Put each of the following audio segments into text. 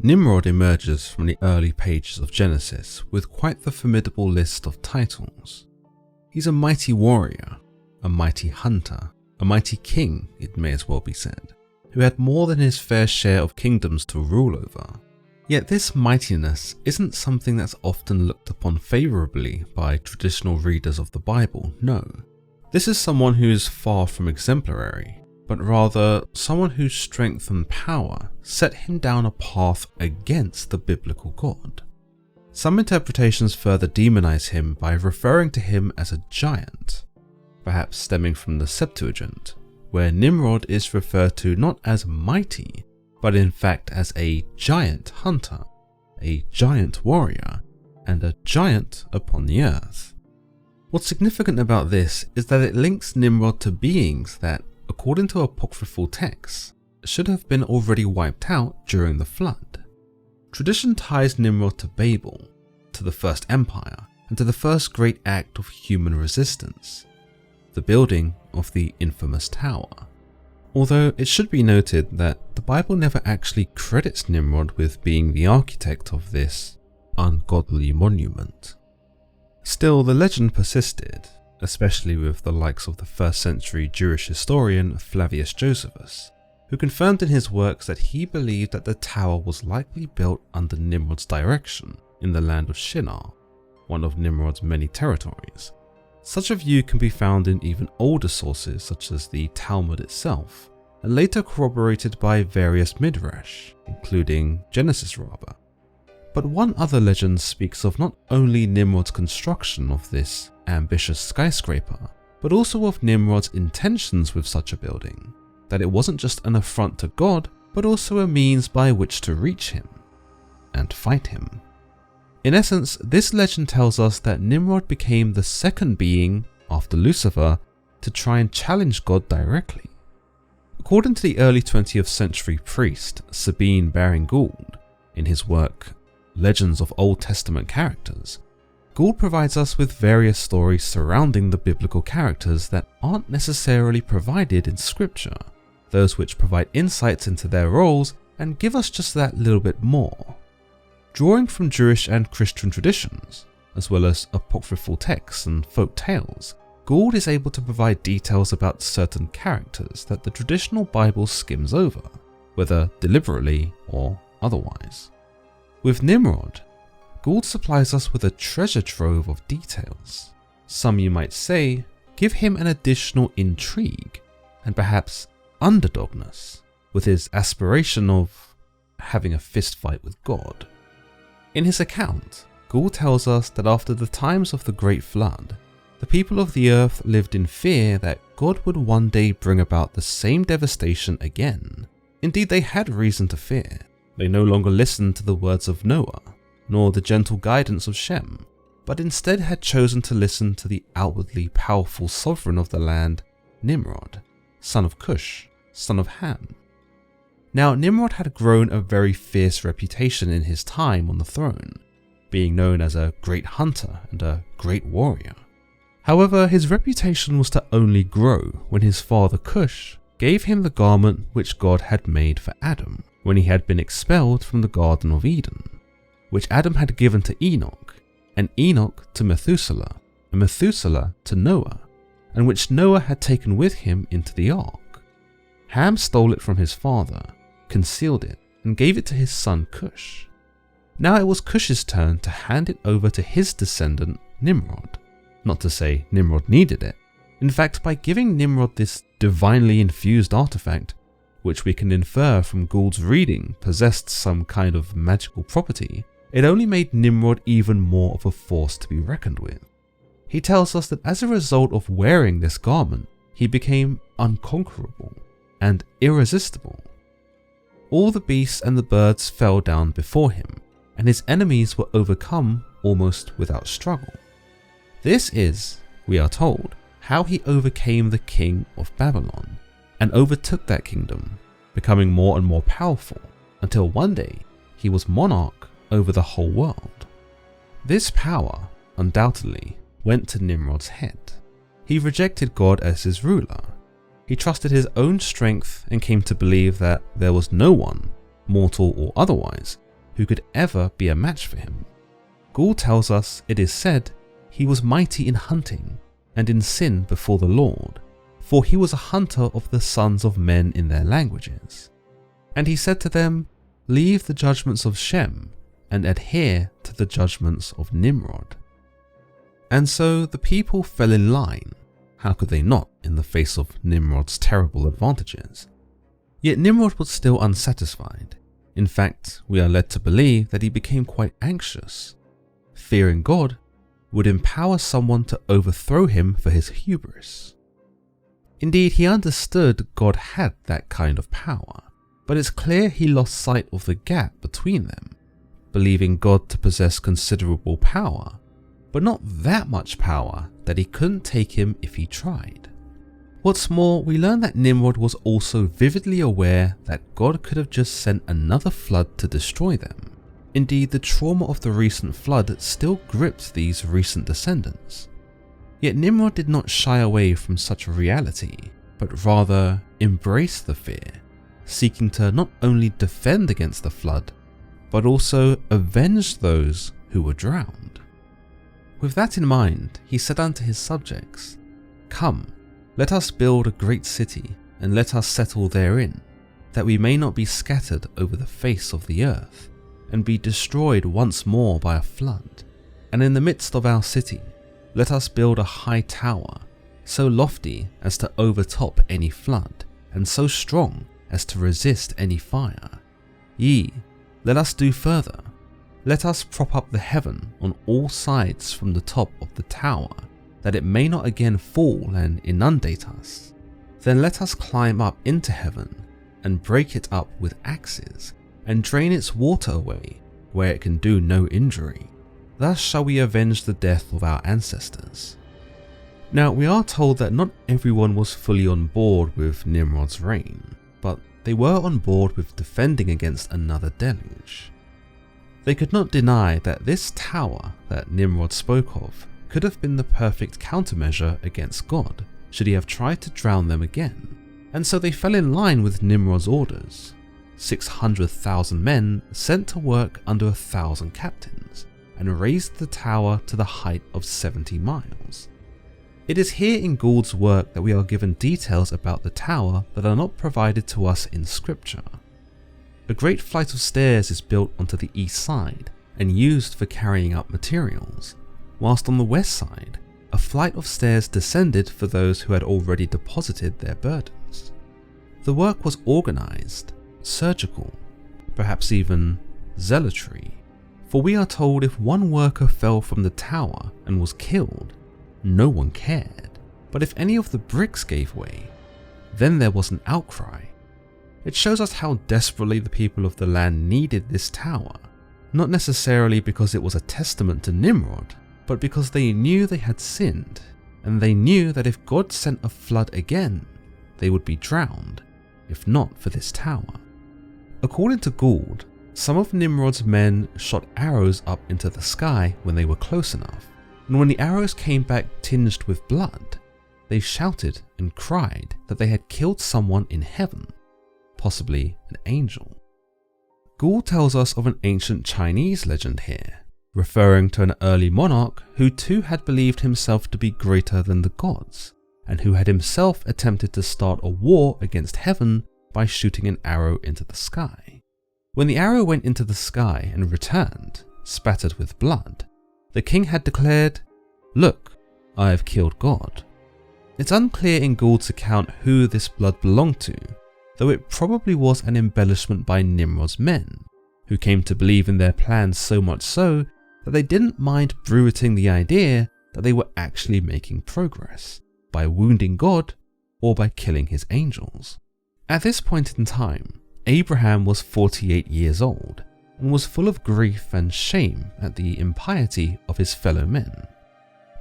Nimrod emerges from the early pages of Genesis with quite the formidable list of titles. He's a mighty warrior, a mighty hunter, a mighty king, it may as well be said, who had more than his fair share of kingdoms to rule over. Yet this mightiness isn't something that's often looked upon favourably by traditional readers of the Bible, no. This is someone who is far from exemplary, but rather someone whose strength and power set him down a path against the biblical God. Some interpretations further demonize him by referring to him as a giant, perhaps stemming from the Septuagint, where Nimrod is referred to not as mighty, but in fact as a giant hunter, a giant warrior, and a giant upon the earth. What's significant about this is that it links Nimrod to beings that, according to apocryphal texts, should have been already wiped out during the flood. Tradition ties Nimrod to Babel, to the first empire, and to the first great act of human resistance, the building of the infamous tower. Although it should be noted that the Bible never actually credits Nimrod with being the architect of this ungodly monument. Still, the legend persisted, especially with the likes of the 1st century Jewish historian Flavius Josephus, who confirmed in his works that he believed that the tower was likely built under Nimrod's direction in the land of Shinar, one of Nimrod's many territories. Such a view can be found in even older sources such as the Talmud itself, and later corroborated by various midrash, including Genesis Rabbah. But one other legend speaks of not only Nimrod's construction of this ambitious skyscraper, but also of Nimrod's intentions with such a building, that it wasn't just an affront to God, but also a means by which to reach him and fight him. In essence, this legend tells us that Nimrod became the second being, after Lucifer, to try and challenge God directly. According to the early 20th century priest Sabine Gould, in his work Legends of Old Testament Characters, Gould provides us with various stories surrounding the biblical characters that aren't necessarily provided in scripture, those which provide insights into their roles and give us just that little bit more. Drawing from Jewish and Christian traditions, as well as apocryphal texts and folk tales, Gould is able to provide details about certain characters that the traditional Bible skims over, whether deliberately or otherwise. With Nimrod, Gould supplies us with a treasure trove of details. Some, you might say, give him an additional intrigue and perhaps underdogness, with his aspiration of having a fist fight with God. In his account, Gould tells us that after the times of the Great Flood, the people of the earth lived in fear that God would one day bring about the same devastation again. Indeed, they had reason to fear. They no longer listened to the words of Noah, nor the gentle guidance of Shem, but instead had chosen to listen to the outwardly powerful sovereign of the land, Nimrod, son of Cush, son of Ham. Now, Nimrod had grown a very fierce reputation in his time on the throne, being known as a great hunter and a great warrior. However, his reputation was to only grow when his father Cush gave him the garment which God had made for Adam when he had been expelled from the Garden of Eden, which Adam had given to Enoch, and Enoch to Methuselah, and Methuselah to Noah, and which Noah had taken with him into the ark. Ham stole it from his father, concealed it, and gave it to his son Cush. Now it was Cush's turn to hand it over to his descendant Nimrod. Not to say Nimrod needed it. In fact, by giving Nimrod this divinely infused artifact, which we can infer from Gould's reading possessed some kind of magical property, it only made Nimrod even more of a force to be reckoned with. He tells us that as a result of wearing this garment, he became unconquerable and irresistible. All the beasts and the birds fell down before him, and his enemies were overcome almost without struggle. This is, we are told, how he overcame the king of Babylon and overtook that kingdom, becoming more and more powerful until one day he was monarch over the whole world. This power, undoubtedly, went to Nimrod's head. He rejected God as his ruler. He trusted his own strength and came to believe that there was no one, mortal or otherwise, who could ever be a match for him. Gould tells us it is said he was mighty in hunting and in sin before the Lord, for he was a hunter of the sons of men in their languages. And he said to them, leave the judgments of Shem and adhere to the judgments of Nimrod. And so the people fell in line. How could they not in the face of Nimrod's terrible advantages? Yet Nimrod was still unsatisfied. In fact, we are led to believe that he became quite anxious. Fearing God would empower someone to overthrow him for his hubris. Indeed, he understood God had that kind of power, but it's clear he lost sight of the gap between them, believing God to possess considerable power, but not that much power that he couldn't take him if he tried. What's more, we learn that Nimrod was also vividly aware that God could have just sent another flood to destroy them. Indeed, the trauma of the recent flood still gripped these recent descendants. Yet Nimrod did not shy away from such a reality, but rather embraced the fear, seeking to not only defend against the flood, but also avenge those who were drowned. With that in mind, he said unto his subjects, come, let us build a great city, and let us settle therein, that we may not be scattered over the face of the earth, and be destroyed once more by a flood. And in the midst of our city, let us build a high tower, so lofty as to overtop any flood, and so strong as to resist any fire. Yea, let us do further. Let us prop up the heaven on all sides from the top of the tower, that it may not again fall and inundate us. Then let us climb up into heaven, and break it up with axes, and drain its water away, where it can do no injury. Thus shall we avenge the death of our ancestors. Now we are told that not everyone was fully on board with Nimrod's reign, but they were on board with defending against another deluge. They could not deny that this tower that Nimrod spoke of could have been the perfect countermeasure against God, should he have tried to drown them again, and so they fell in line with Nimrod's orders. 600,000 men sent to work under 1,000 captains, and raised the tower to the height of 70 miles. It is here in Gould's work that we are given details about the tower that are not provided to us in scripture. A great flight of stairs is built onto the east side and used for carrying up materials, whilst on the west side, a flight of stairs descended for those who had already deposited their burdens. The work was organized, surgical, perhaps even zealotry, for we are told if one worker fell from the tower and was killed, no one cared, but if any of the bricks gave way, then there was an outcry. It shows us how desperately the people of the land needed this tower, not necessarily because it was a testament to Nimrod, but because they knew they had sinned, and they knew that if God sent a flood again, they would be drowned, if not for this tower. According to Gould, some of Nimrod's men shot arrows up into the sky when they were close enough, and when the arrows came back tinged with blood, they shouted and cried that they had killed someone in heaven, possibly an angel. Gould tells us of an ancient Chinese legend here, referring to an early monarch who too had believed himself to be greater than the gods, and who had himself attempted to start a war against heaven by shooting an arrow into the sky. When the arrow went into the sky and returned, spattered with blood, the king had declared, "Look, I have killed God." It's unclear in Gould's account who this blood belonged to, though it probably was an embellishment by Nimrod's men, who came to believe in their plans so much so that they didn't mind bruiting the idea that they were actually making progress, by wounding God or by killing his angels. At this point in time, Abraham was 48 years old and was full of grief and shame at the impiety of his fellow men.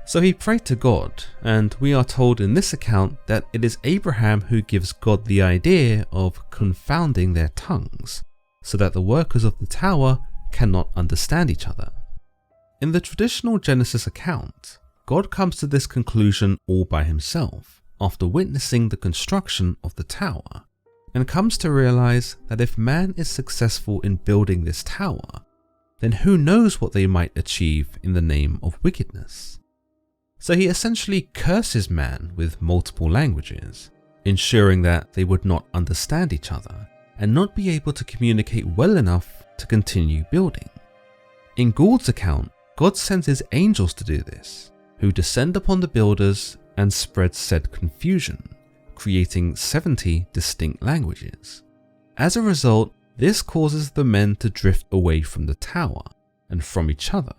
So he prayed to God, and we are told in this account that it is Abraham who gives God the idea of confounding their tongues, so that the workers of the tower cannot understand each other. In the traditional Genesis account, God comes to this conclusion all by himself after witnessing the construction of the tower, and comes to realize that if man is successful in building this tower, then who knows what they might achieve in the name of wickedness? So he essentially curses man with multiple languages, ensuring that they would not understand each other and not be able to communicate well enough to continue building. In Gould's account, God sends his angels to do this, who descend upon the builders and spread said confusion, creating 70 distinct languages. As a result, this causes the men to drift away from the tower and from each other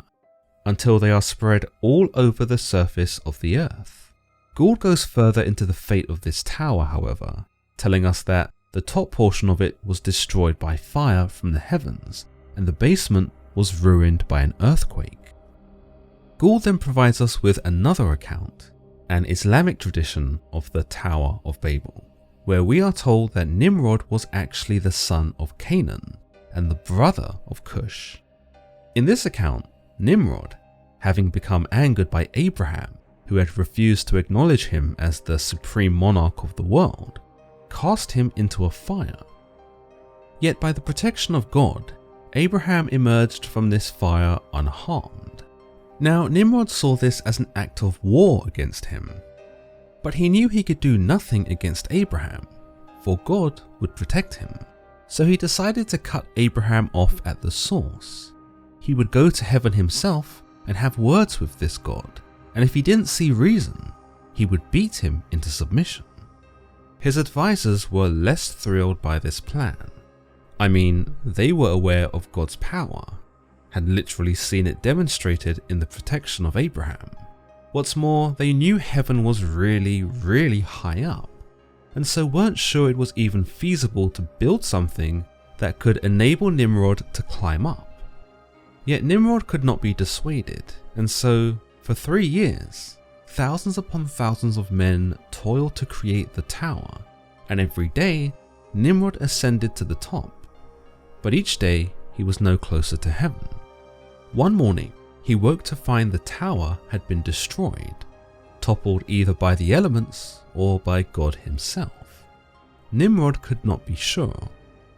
until they are spread all over the surface of the earth. Gould goes further into the fate of this tower, however, telling us that the top portion of it was destroyed by fire from the heavens and the basement was ruined by an earthquake. Gould then provides us with another account, an Islamic tradition of the Tower of Babel, where we are told that Nimrod was actually the son of Canaan and the brother of Cush. In this account, Nimrod, having become angered by Abraham, who had refused to acknowledge him as the supreme monarch of the world, cast him into a fire. Yet by the protection of God, Abraham emerged from this fire unharmed. Now Nimrod saw this as an act of war against him, but he knew he could do nothing against Abraham, for God would protect him. So he decided to cut Abraham off at the source. He would go to heaven himself and have words with this God, and if he didn't see reason, he would beat him into submission. His advisors were less thrilled by this plan. I mean, they were aware of God's power, had literally seen it demonstrated in the protection of Abraham. What's more, they knew heaven was really, really high up, and so weren't sure it was even feasible to build something that could enable Nimrod to climb up. Yet Nimrod could not be dissuaded, and so, for 3 years, thousands upon thousands of men toiled to create the tower, and every day, Nimrod ascended to the top. But each day, he was no closer to heaven. One morning, he woke to find the tower had been destroyed, toppled either by the elements or by God himself. Nimrod could not be sure,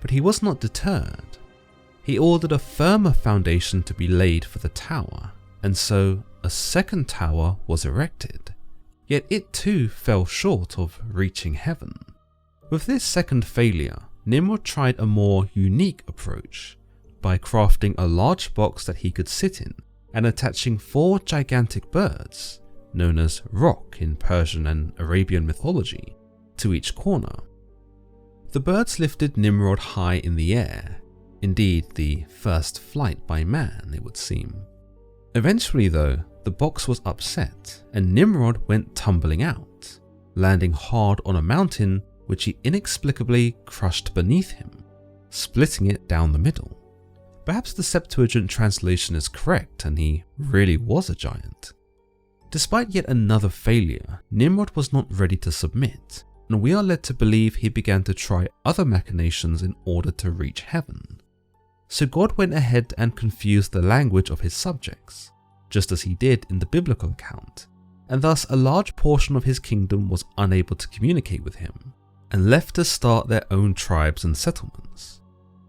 but he was not deterred. He ordered a firmer foundation to be laid for the tower, and so a second tower was erected. Yet it too fell short of reaching heaven. With this second failure, Nimrod tried a more unique approach by crafting a large box that he could sit in and attaching 4 gigantic birds, known as Roc in Persian and Arabian mythology, to each corner. The birds lifted Nimrod high in the air, indeed the first flight by man, it would seem. Eventually though, the box was upset and Nimrod went tumbling out, landing hard on a mountain which he inexplicably crushed beneath him, splitting it down the middle. Perhaps the Septuagint translation is correct and he really was a giant. Despite yet another failure, Nimrod was not ready to submit, and we are led to believe he began to try other machinations in order to reach heaven. So God went ahead and confused the language of his subjects, just as he did in the biblical account, and thus a large portion of his kingdom was unable to communicate with him, and left to start their own tribes and settlements.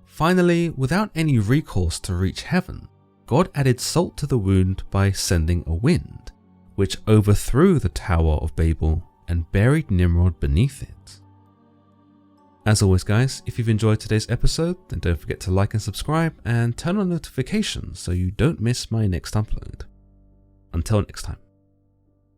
Finally, without any recourse to reach heaven, God added salt to the wound by sending a wind, which overthrew the Tower of Babel and buried Nimrod beneath it. As always guys, if you've enjoyed today's episode, then don't forget to like and subscribe and turn on notifications so you don't miss my next upload. Until next time.